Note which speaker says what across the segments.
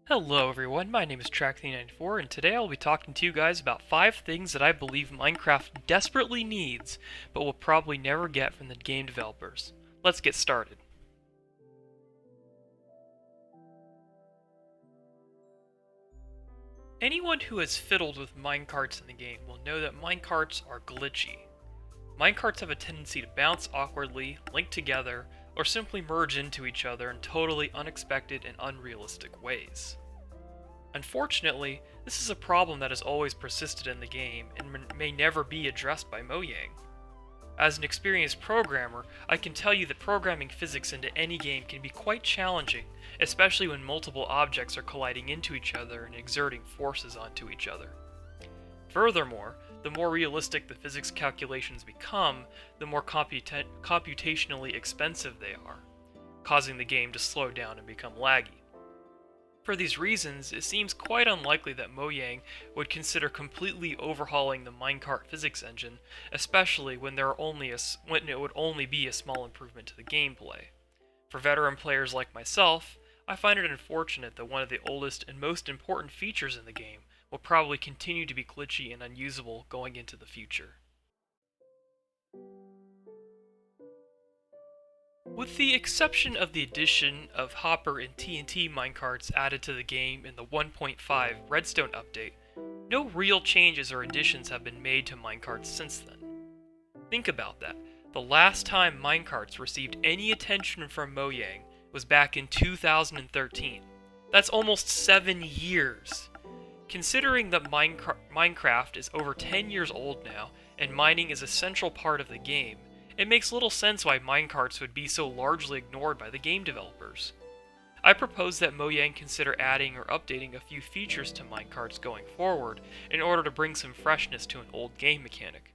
Speaker 1: Hello everyone, my name is Track394 and today I'll be talking to you guys about 5 things that I believe Minecraft desperately needs, but will probably never get from the game developers. Let's get started. Anyone who has fiddled with minecarts in the game will know that minecarts are glitchy. Minecarts have a tendency to bounce awkwardly, link together, or simply merge into each other in totally unexpected and unrealistic ways. Unfortunately, this is a problem that has always persisted in the game and may never be addressed by Mojang. As an experienced programmer, I can tell you that programming physics into any game can be quite challenging, especially when multiple objects are colliding into each other and exerting forces onto each other. Furthermore, the more realistic the physics calculations become, the more computationally expensive they are, causing the game to slow down and become laggy. For these reasons, it seems quite unlikely that Mojang would consider completely overhauling the minecart physics engine, especially when it would only be a small improvement to the gameplay. For veteran players like myself, I find it unfortunate that one of the oldest and most important features in the game will probably continue to be glitchy and unusable going into the future. With the exception of the addition of Hopper and TNT minecarts added to the game in the 1.5 Redstone update, no real changes or additions have been made to minecarts since then. Think about that. The last time minecarts received any attention from Mojang was back in 2013. That's almost 7 years. Considering that Minecraft is over 10 years old now, and mining is a central part of the game, it makes little sense why minecarts would be so largely ignored by the game developers. I propose that Mojang consider adding or updating a few features to minecarts going forward in order to bring some freshness to an old game mechanic.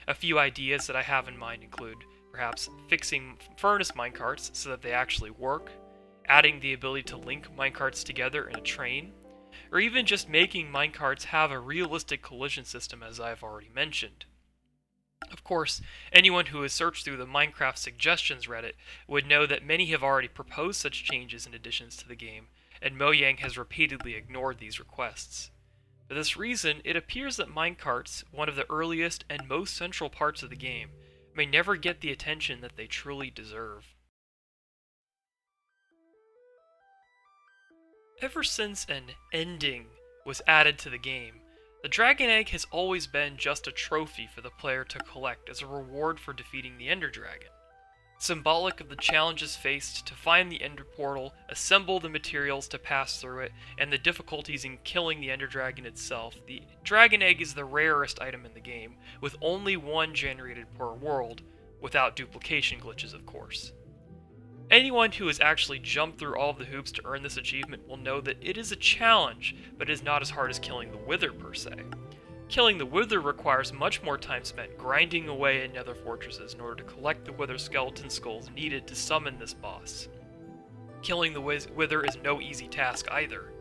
Speaker 1: A few ideas that I have in mind include perhaps fixing furnace minecarts so that they actually work, adding the ability to link minecarts together in a train, or even just making minecarts have a realistic collision system as I've already mentioned. Of course, anyone who has searched through the Minecraft suggestions Reddit would know that many have already proposed such changes and additions to the game, and Mojang has repeatedly ignored these requests. For this reason, it appears that minecarts, one of the earliest and most central parts of the game, may never get the attention that they truly deserve. Ever since an ending was added to the game, the Dragon Egg has always been just a trophy for the player to collect as a reward for defeating the Ender Dragon. Symbolic of the challenges faced to find the Ender Portal, assemble the materials to pass through it, and the difficulties in killing the Ender Dragon itself, the Dragon Egg is the rarest item in the game, with only one generated per world, without duplication glitches of course. Anyone who has actually jumped through all of the hoops to earn this achievement will know that it is a challenge, but it is not as hard as killing the Wither per se. Killing the Wither requires much more time spent grinding away in nether fortresses in order to collect the Wither skeleton skulls needed to summon this boss. Killing the Wither is no easy task either.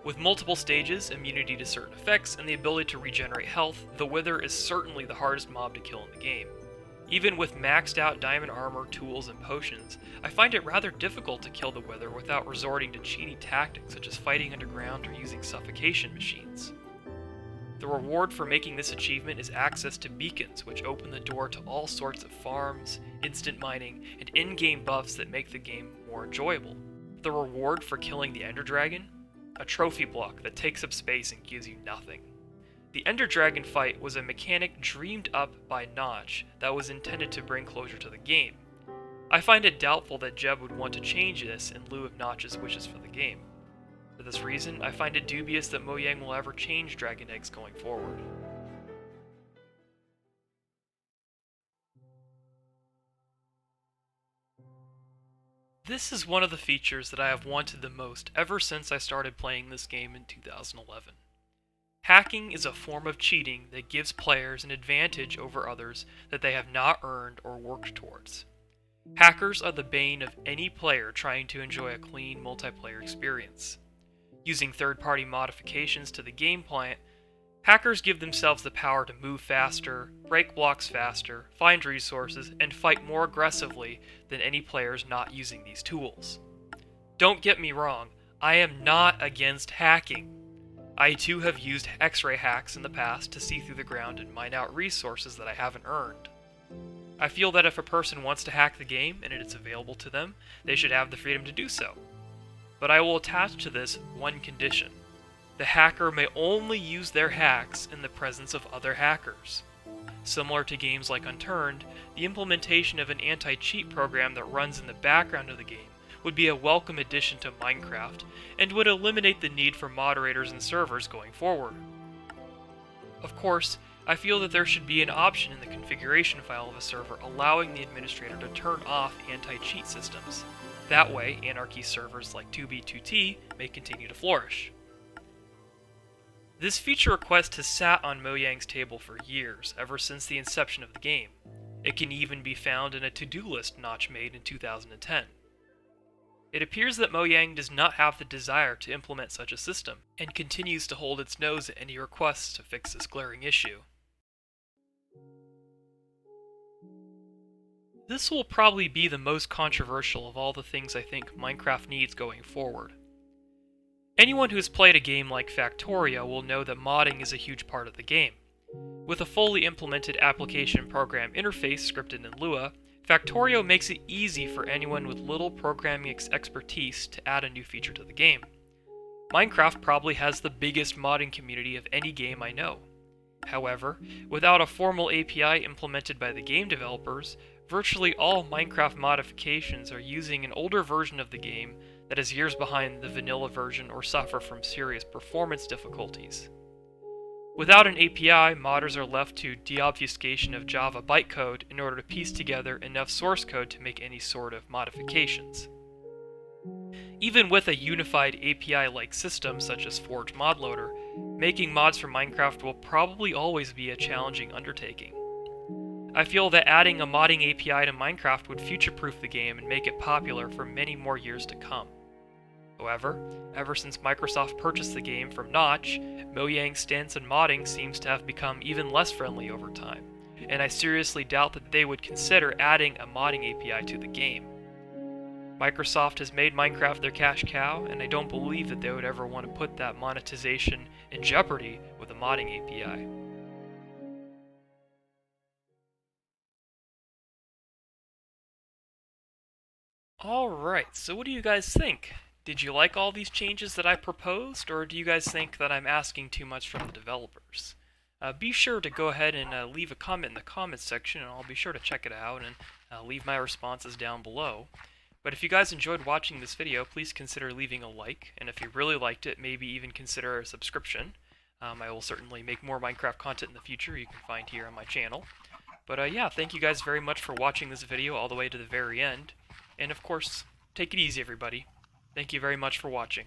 Speaker 1: With multiple stages, immunity to certain effects, and the ability to regenerate health, the Wither is certainly the hardest mob to kill in the game. Even with maxed out diamond armor, tools, and potions, I find it rather difficult to kill the Wither without resorting to cheaty tactics such as fighting underground or using suffocation machines. The reward for making this achievement is access to beacons, which open the door to all sorts of farms, instant mining, and in-game buffs that make the game more enjoyable. The reward for killing the Ender Dragon? A trophy block that takes up space and gives you nothing. The Ender Dragon fight was a mechanic dreamed up by Notch that was intended to bring closure to the game. I find it doubtful that Jeb would want to change this in lieu of Notch's wishes for the game. For this reason, I find it dubious that Mojang will ever change Dragon Eggs going forward. This is one of the features that I have wanted the most ever since I started playing this game in 2011. Hacking is a form of cheating that gives players an advantage over others that they have not earned or worked towards. Hackers are the bane of any player trying to enjoy a clean multiplayer experience. Using third-party modifications to the game client, hackers give themselves the power to move faster, break blocks faster, find resources, and fight more aggressively than any players not using these tools. Don't get me wrong, I am not against hacking. I too have used X-ray hacks in the past to see through the ground and mine out resources that I haven't earned. I feel that if a person wants to hack the game and it is available to them, they should have the freedom to do so. But I will attach to this one condition. The hacker may only use their hacks in the presence of other hackers. Similar to games like Unturned, the implementation of an anti-cheat program that runs in the background of the game would be a welcome addition to Minecraft and would eliminate the need for moderators and servers going forward. Of course, I feel that there should be an option in the configuration file of a server allowing the administrator to turn off anti-cheat systems. That way, anarchy servers like 2B2T may continue to flourish. This feature request has sat on Mojang's table for years, ever since the inception of the game. It can even be found in a to-do list Notch made in 2010. It appears that Mojang does not have the desire to implement such a system, and continues to hold its nose at any requests to fix this glaring issue. This will probably be the most controversial of all the things I think Minecraft needs going forward. Anyone who has played a game like Factorio will know that modding is a huge part of the game. With a fully implemented application program interface scripted in Lua, Factorio makes it easy for anyone with little programming expertise to add a new feature to the game. Minecraft probably has the biggest modding community of any game I know. However, without a formal API implemented by the game developers, virtually all Minecraft modifications are using an older version of the game that is years behind the vanilla version or suffer from serious performance difficulties. Without an API, modders are left to deobfuscation of Java bytecode in order to piece together enough source code to make any sort of modifications. Even with a unified API-like system such as Forge ModLoader, making mods for Minecraft will probably always be a challenging undertaking. I feel that adding a modding API to Minecraft would future-proof the game and make it popular for many more years to come. However, ever since Microsoft purchased the game from Notch, Mojang's stance on modding seems to have become even less friendly over time, and I seriously doubt that they would consider adding a modding API to the game. Microsoft has made Minecraft their cash cow, and I don't believe that they would ever want to put that monetization in jeopardy with a modding API. Alright, so what do you guys think? Did you like all these changes that I proposed, or do you guys think that I'm asking too much from the developers? Be sure to go ahead and leave a comment in the comments section, and I'll be sure to check it out and leave my responses down below. But if you guys enjoyed watching this video, please consider leaving a like, and if you really liked it, maybe even consider a subscription. I will certainly make more Minecraft content in the future you can find here on my channel. But yeah, thank you guys very much for watching this video all the way to the very end. And of course, take it easy everybody. Thank you very much for watching.